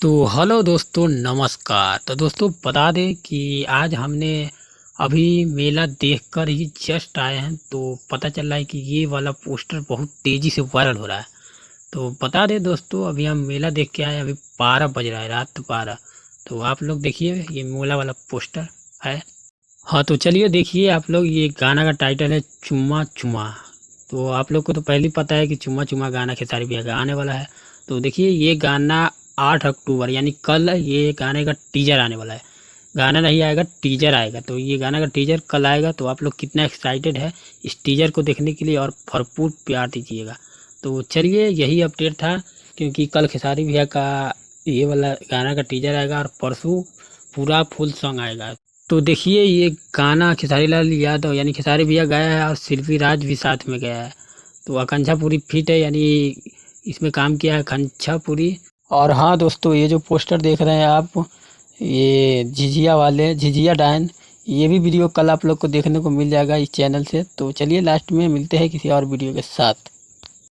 तो हेलो दोस्तों, नमस्कार। तो दोस्तों बता दें कि आज हमने अभी मेला देखकर ही जस्ट आए हैं। तो पता चल रहा है कि ये वाला पोस्टर बहुत तेज़ी से वायरल हो रहा है। तो बता दें दोस्तों, अभी हम मेला देख के आए, अभी 12 बज रहा है, रात 12। तो आप लोग देखिए, ये मेला वाला पोस्टर है। हाँ, तो चलिए देखिए आप लोग, ये गाना का टाइटल है चुम्मा चुम्मा। तो आप लोग को तो पहले ही पता है कि चुम्मा चुम्मा गाना खेसारी भैया का आने वाला है। तो देखिए ये गाना 8 अक्टूबर यानी कल ये गाने का टीजर आने वाला है। गाना नहीं आएगा, टीजर आएगा। तो ये गाना का टीजर कल आएगा। तो आप लोग कितना एक्साइटेड है इस टीजर को देखने के लिए, और भरपूर प्यार दीजिएगा। तो चलिए यही अपडेट था, क्योंकि कल खेसारी भैया का ये वाला गाना का टीजर आएगा और परसों पूरा फुल सॉन्ग आएगा। तो देखिए ये गाना खेसारी लाल यादव यानी खेसारी भैया गाया है और शिल्पी राज भी साथ में गया है। तो आकांक्षा पूरी फिट है, यानी इसमें काम किया है आकांक्षा पूरी। और हाँ दोस्तों, ये जो पोस्टर देख रहे हैं आप, ये झिझिया वाले झिझिया डायन, ये भी वीडियो कल आप लोग को देखने को मिल जाएगा इस चैनल से। तो चलिए लास्ट में मिलते हैं किसी और वीडियो के साथ।